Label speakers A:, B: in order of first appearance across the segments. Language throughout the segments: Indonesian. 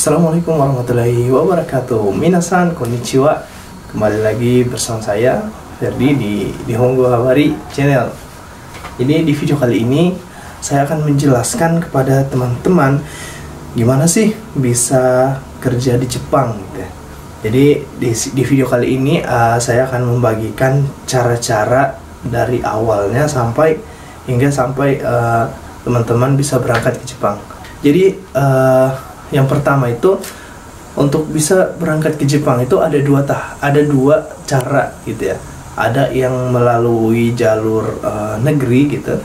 A: Assalamualaikum warahmatullahi wabarakatuh. Minasan konnichiwa. Kembali lagi bersama saya Ferdi di Nihongo Habari Channel. Jadi di video kali ini saya akan menjelaskan kepada teman-teman gimana sih bisa kerja di Jepang gitu. Jadi di video kali ini saya akan membagikan cara-cara dari awalnya sampai teman-teman bisa berangkat ke Jepang. Jadi yang pertama itu untuk bisa berangkat ke Jepang itu ada dua cara gitu ya. Ada yang melalui jalur negeri gitu.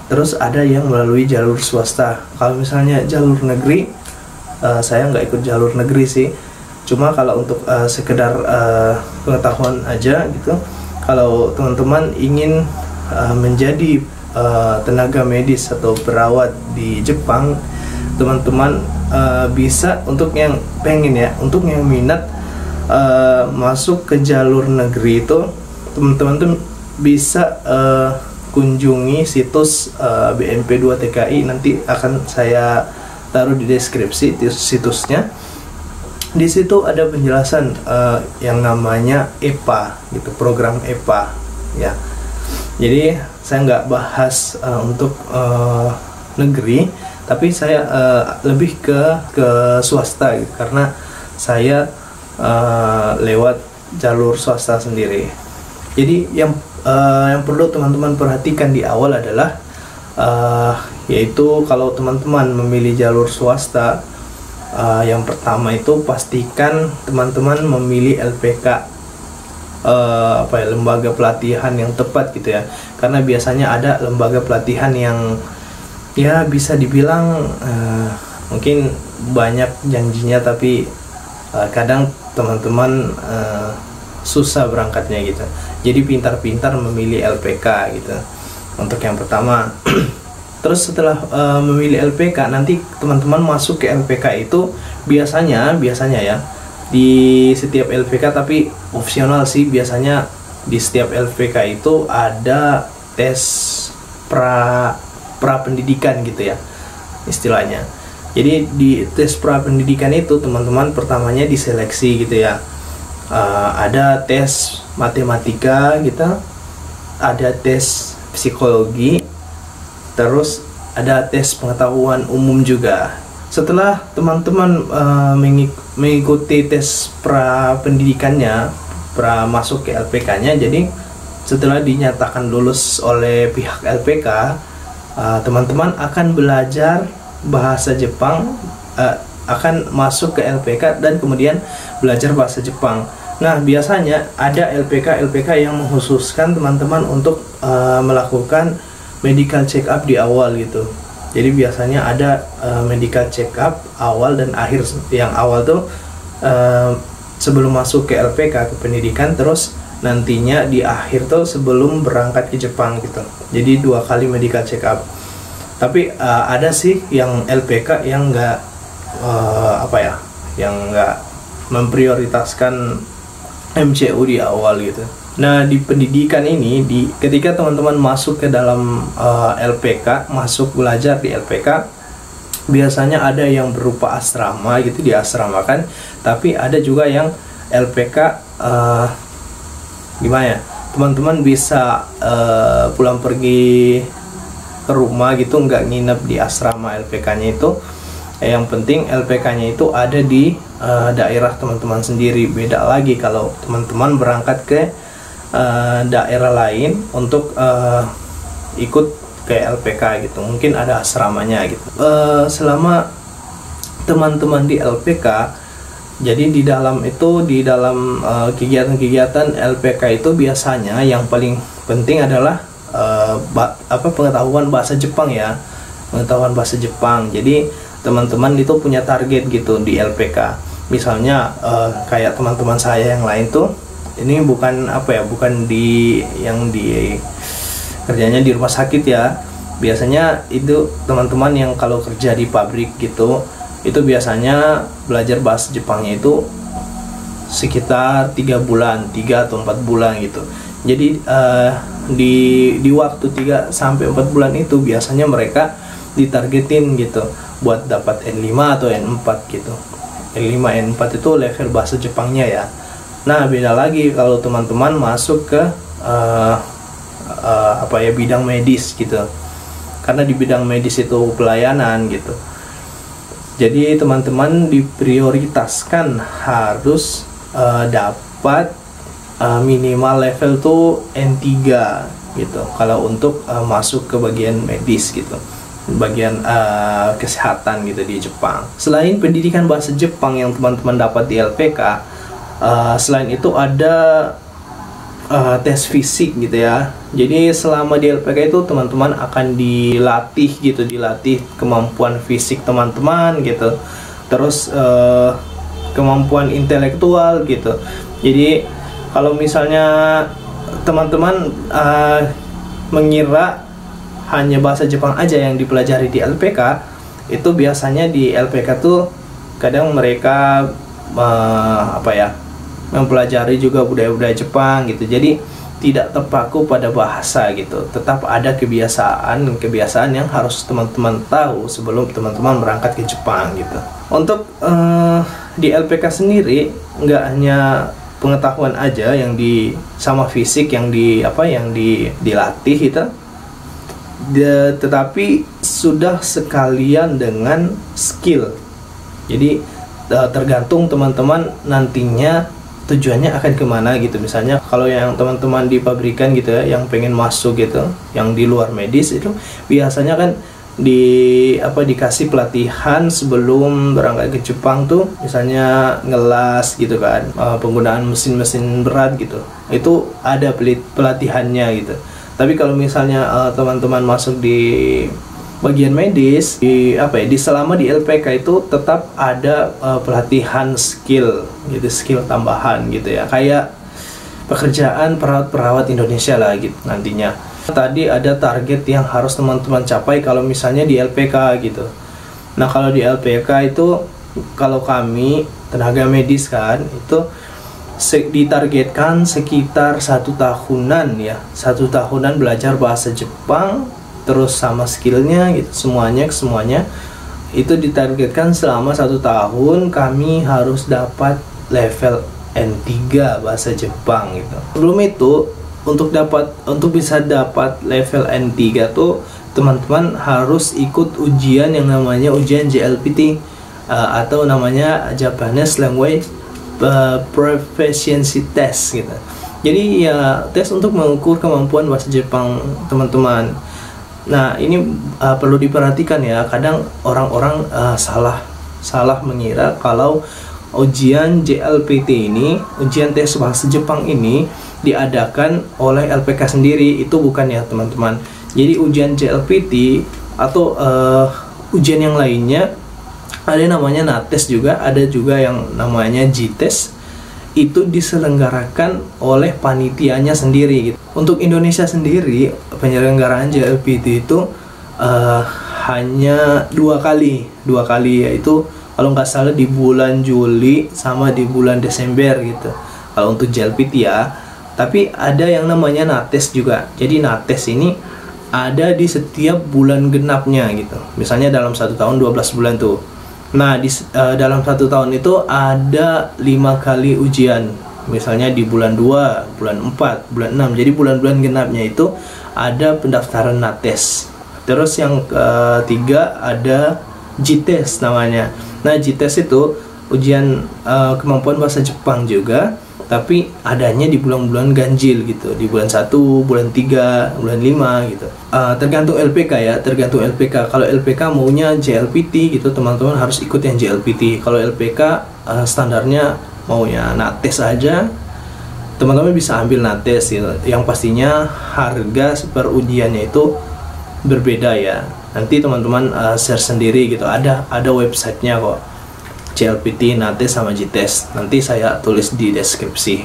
A: Terus ada yang melalui jalur swasta. Kalau misalnya jalur negeri, saya nggak ikut jalur negeri sih. Cuma kalau untuk sekedar pengetahuan aja gitu. Kalau teman-teman ingin menjadi tenaga medis atau perawat di Jepang, teman-teman bisa, untuk yang pengen ya, untuk yang minat masuk ke jalur negeri itu, teman-teman tuh bisa kunjungi situs BNP2TKI. Nanti akan saya taruh di deskripsi situsnya. Di situ ada penjelasan yang namanya EPA gitu, program EPA ya. Jadi saya nggak bahas untuk negeri, tapi saya lebih ke swasta gitu, karena saya lewat jalur swasta sendiri. Jadi yang perlu teman-teman perhatikan di awal adalah yaitu kalau teman-teman memilih jalur swasta, yang pertama itu pastikan teman-teman memilih LPK, lembaga pelatihan yang tepat gitu ya. Karena biasanya ada lembaga pelatihan yang ya bisa dibilang mungkin banyak janjinya, tapi kadang teman-teman susah berangkatnya gitu. Jadi pintar-pintar memilih LPK gitu untuk yang pertama. Terus setelah memilih LPK, nanti teman-teman masuk ke LPK itu biasanya ya, di setiap LPK, tapi opsional sih, biasanya di setiap LPK itu ada tes pra pendidikan gitu ya istilahnya. Jadi di tes pra pendidikan itu teman-teman pertamanya diseleksi gitu ya. Ada tes matematika gitu, ada tes psikologi, terus ada tes pengetahuan umum juga. Setelah teman-teman mengikuti tes pra pendidikannya, pra masuk ke LPK-nya, jadi setelah dinyatakan lulus oleh pihak LPK, teman-teman akan belajar bahasa Jepang, akan masuk ke LPK dan kemudian belajar bahasa Jepang. Nah, biasanya ada LPK yang mengkhususkan teman-teman untuk melakukan medical check up di awal gitu. Jadi biasanya ada medical check up awal dan akhir. Yang awal tuh sebelum masuk ke LPK, ke pendidikan, terus nantinya di akhir tuh sebelum berangkat ke Jepang gitu. Jadi 2 kali medical check up. Tapi ada sih yang LPK yang nggak yang nggak memprioritaskan MCU di awal gitu. Nah, di pendidikan ini, ketika teman-teman masuk ke dalam LPK, masuk belajar di LPK, biasanya ada yang berupa asrama gitu, diasramakan. Tapi ada juga yang LPK gimana ya, teman-teman bisa pulang pergi ke rumah gitu, nggak nginep di asrama LPK-nya itu. Yang penting LPK-nya itu ada di daerah teman-teman sendiri. Beda lagi kalau teman-teman berangkat ke daerah lain untuk ikut ke LPK gitu, mungkin ada asramanya gitu. Selama teman-teman di LPK, jadi di dalam kegiatan-kegiatan LPK itu biasanya yang paling penting adalah pengetahuan bahasa Jepang ya, pengetahuan bahasa Jepang. Jadi teman-teman itu punya target gitu di LPK. Misalnya kayak teman-teman saya yang lain tuh, ini bukan kerjanya di rumah sakit ya. Biasanya itu teman-teman yang kalau kerja di pabrik gitu, itu biasanya belajar bahasa Jepangnya itu sekitar 3 atau 4 bulan gitu. Jadi di waktu 3 sampai 4 bulan itu biasanya mereka ditargetin gitu buat dapat N5 atau N4 gitu. N5 N4 itu level bahasa Jepangnya ya. Nah, beda lagi kalau teman-teman masuk ke bidang medis gitu. Karena di bidang medis itu pelayanan gitu. Jadi teman-teman diprioritaskan harus dapat minimal level tuh N3 gitu. Kalau untuk masuk ke bagian medis gitu, bagian kesehatan gitu di Jepang. Selain pendidikan bahasa Jepang yang teman-teman dapat di LPK, selain itu ada tes fisik gitu ya. Jadi selama di LPK itu teman-teman akan dilatih gitu, dilatih kemampuan fisik teman-teman gitu, terus kemampuan intelektual gitu. Jadi kalau misalnya teman-teman mengira hanya bahasa Jepang aja yang dipelajari di LPK, itu biasanya di LPK tuh kadang mereka mempelajari juga budaya-budaya Jepang gitu. Jadi tidak terpaku pada bahasa gitu. Tetap ada kebiasaan yang harus teman-teman tahu sebelum teman-teman berangkat ke Jepang gitu. Untuk di LPK sendiri nggak hanya pengetahuan aja yang sama fisik yang dilatih itu, tetapi sudah sekalian dengan skill. Jadi tergantung teman-teman nantinya tujuannya akan kemana gitu. Misalnya kalau yang teman-teman di pabrikan gitu ya, yang pengen masuk gitu, yang di luar medis itu biasanya kan dikasih pelatihan sebelum berangkat ke Jepang tuh, misalnya ngelas gitu kan, penggunaan mesin-mesin berat gitu, itu ada pelatihannya gitu. Tapi kalau misalnya teman-teman masuk di bagian medis, selama di LPK itu tetap ada pelatihan skill gitu, skill tambahan gitu ya, kayak pekerjaan perawat Indonesia lah gitu nantinya. Tadi ada target yang harus teman-teman capai kalau misalnya di LPK gitu. Nah, kalau di LPK itu, kalau kami tenaga medis kan, itu ditargetkan sekitar 1 tahunan ya, 1 tahunan belajar bahasa Jepang, terus sama skillnya gitu, semuanya itu ditargetkan selama 1 tahun kami harus dapat level N3 bahasa Jepang gitu. Sebelum itu, untuk bisa dapat level N3 tuh teman-teman harus ikut ujian yang namanya ujian JLPT, atau namanya Japanese Language Proficiency Test gitu. Jadi ya tes untuk mengukur kemampuan bahasa Jepang teman-teman. Nah, ini perlu diperhatikan ya. Kadang orang-orang salah mengira kalau ujian JLPT ini, ujian tes bahasa Jepang ini diadakan oleh LPK sendiri. Itu bukan ya teman-teman. Jadi ujian JLPT atau ujian yang lainnya ada namanya NATES juga, ada juga yang namanya JTES. Itu diselenggarakan oleh panitianya sendiri gitu. Untuk Indonesia sendiri, penyelenggaraan JLPT itu hanya dua kali, yaitu kalau nggak salah di bulan Juli sama di bulan Desember gitu, kalau untuk JLPT ya. Tapi ada yang namanya NATES juga. Jadi NATES ini ada di setiap bulan genapnya gitu. Misalnya dalam 1 tahun 12 bulan tuh. Nah, dalam 1 tahun itu ada 5 kali ujian. Misalnya di bulan 2, bulan 4, bulan 6. Jadi bulan-bulan genapnya itu ada pendaftaran NATES. Terus yang ketiga ada JTES namanya. Nah, JTES itu ujian kemampuan bahasa Jepang juga, tapi adanya di bulan-bulan ganjil gitu, di bulan 1, bulan 3, bulan 5 gitu. Tergantung LPK ya, tergantung LPK. Kalau LPK maunya JLPT gitu, teman-teman harus ikut yang JLPT. Kalau LPK standarnya maunya NATES aja, teman-teman bisa ambil NATES gitu. Yang pastinya harga per ujiannya itu berbeda ya. Nanti teman-teman share sendiri gitu, ada websitenya kok. JLPT, NATES sama JTES. Nanti saya tulis di deskripsi.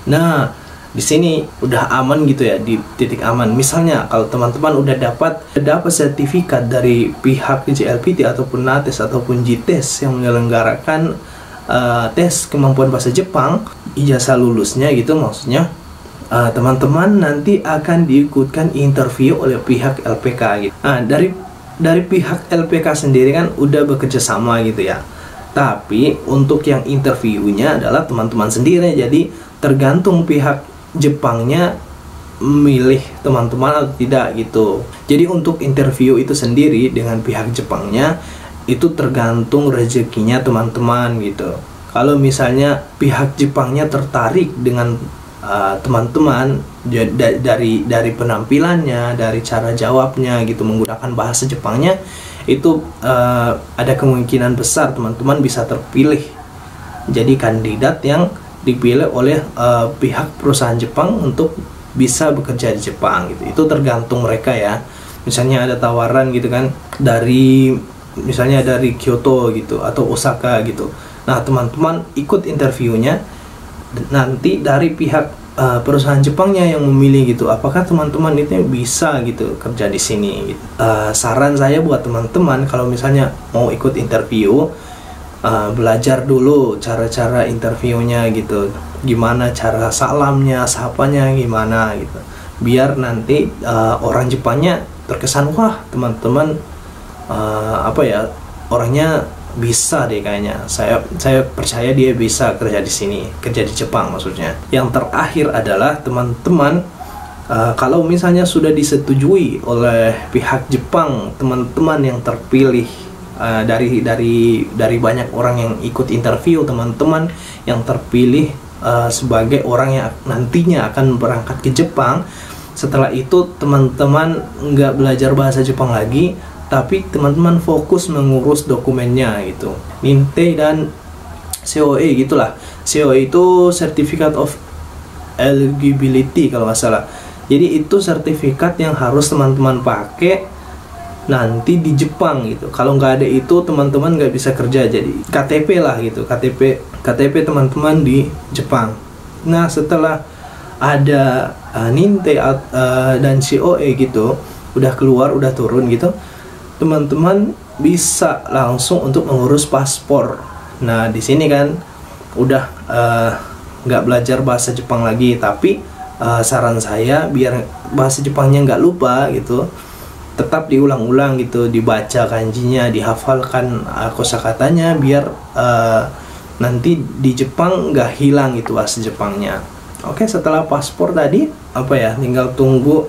A: Nah, di sini udah aman gitu ya, di titik aman. Misalnya kalau teman-teman udah dapat sertifikat dari pihak JLPT ataupun NATES ataupun JTES yang menyelenggarakan tes kemampuan bahasa Jepang, ijazah lulusnya gitu maksudnya, teman-teman nanti akan diikutkan interview oleh pihak LPK gitu. Nah, dari dari pihak LPK sendiri kan udah bekerja sama gitu ya. Tapi untuk yang interviewnya adalah teman-teman sendiri. Jadi tergantung pihak Jepangnya memilih teman-teman atau tidak gitu. Jadi untuk interview itu sendiri dengan pihak Jepangnya itu tergantung rezekinya teman-teman gitu. Kalau misalnya pihak Jepangnya tertarik dengan teman-teman dari penampilannya, dari cara jawabnya gitu, menggunakan bahasa Jepangnya, itu ada kemungkinan besar teman-teman bisa terpilih jadi kandidat yang dipilih oleh pihak perusahaan Jepang untuk bisa bekerja di Jepang gitu. Itu tergantung mereka ya. Misalnya ada tawaran gitu kan misalnya dari Kyoto gitu atau Osaka gitu. Nah, teman-teman ikut interviewnya, nanti dari pihak perusahaan Jepangnya yang memilih gitu, apakah teman-teman itu bisa gitu kerja di sini gitu. Saran saya buat teman-teman kalau misalnya mau ikut interview, belajar dulu cara-cara interviewnya gitu, gimana cara salamnya, sapanya gimana gitu, biar nanti orang Jepangnya terkesan, wah teman-teman orangnya bisa deh kayaknya, saya percaya dia bisa kerja di sini, kerja di Jepang maksudnya. Yang terakhir adalah teman-teman kalau misalnya sudah disetujui oleh pihak Jepang, teman-teman yang terpilih dari banyak orang yang ikut interview, teman-teman yang terpilih sebagai orang yang nantinya akan berangkat ke Jepang. Setelah itu teman-teman nggak belajar bahasa Jepang lagi, tapi teman-teman fokus mengurus dokumennya gitu, NINTE dan COE gitulah. COE itu Certificate of Eligibility kalau nggak salah. Jadi itu sertifikat yang harus teman-teman pakai nanti di Jepang gitu. Kalau nggak ada itu teman-teman nggak bisa kerja. Jadi KTP lah gitu, KTP teman-teman di Jepang. Nah, setelah ada NINTE dan COE gitu udah keluar, udah turun gitu, teman-teman bisa langsung untuk mengurus paspor. Nah, di sini kan udah nggak belajar bahasa Jepang lagi, tapi saran saya biar bahasa Jepangnya nggak lupa gitu, tetap diulang-ulang gitu, dibaca kanjinya, dihafalkan kosakatanya, biar nanti di Jepang nggak hilang gitu bahasa Jepangnya. Oke, setelah paspor tadi tinggal tunggu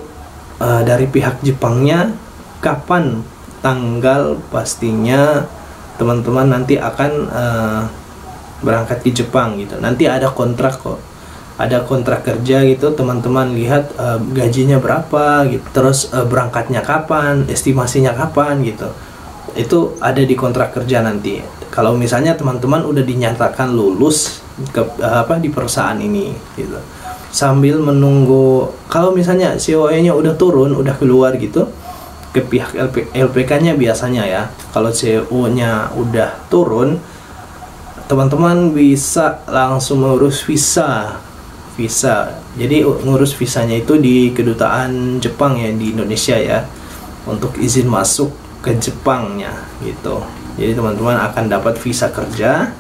A: dari pihak Jepangnya kapan tanggal pastinya teman-teman nanti akan berangkat ke Jepang gitu. Nanti ada kontrak kok, ada kontrak kerja gitu, teman-teman lihat gajinya berapa gitu, terus berangkatnya kapan, estimasinya kapan gitu, itu ada di kontrak kerja nanti. Kalau misalnya teman-teman udah dinyatakan lulus di perusahaan ini gitu, sambil menunggu kalau misalnya COE-nya udah turun, udah keluar gitu ke pihak LPK-nya biasanya ya. Kalau CO-nya udah turun, teman-teman bisa langsung mengurus visa. Jadi ngurus visanya itu di kedutaan Jepang ya di Indonesia ya, untuk izin masuk ke Jepangnya gitu. Jadi teman-teman akan dapat visa kerja.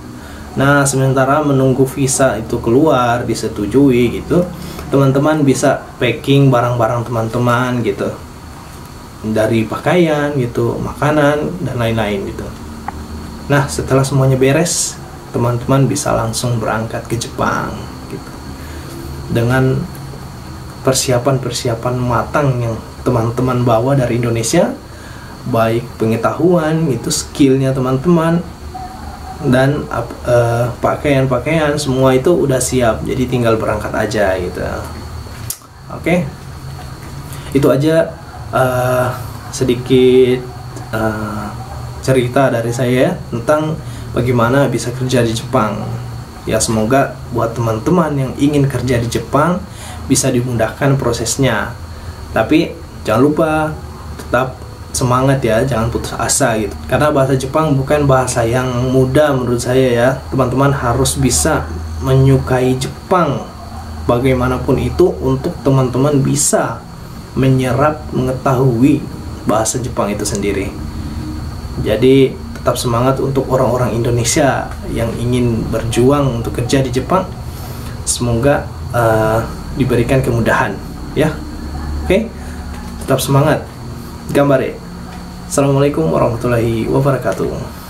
A: Nah, sementara menunggu visa itu keluar, disetujui gitu, teman-teman bisa packing barang-barang teman-teman gitu, dari pakaian gitu, makanan dan lain-lain gitu. Nah, setelah semuanya beres, teman-teman bisa langsung berangkat ke Jepang gitu, dengan persiapan matang yang teman-teman bawa dari Indonesia, baik pengetahuan itu, skillnya teman-teman, dan pakaian semua itu udah siap, jadi tinggal berangkat aja gitu. Oke, itu aja sedikit cerita dari saya tentang bagaimana bisa kerja di Jepang. Ya, semoga buat teman-teman yang ingin kerja di Jepang bisa dimudahkan prosesnya. Tapi jangan lupa tetap semangat ya, jangan putus asa gitu. Karena bahasa Jepang bukan bahasa yang mudah menurut saya ya. Teman-teman harus bisa menyukai Jepang bagaimanapun itu untuk teman-teman bisa menyerap, mengetahui bahasa Jepang itu sendiri. Jadi tetap semangat untuk orang-orang Indonesia yang ingin berjuang untuk kerja di Jepang. Semoga diberikan kemudahan ya. Oke, tetap semangat, gambare. Assalamualaikum warahmatullahi wabarakatuh.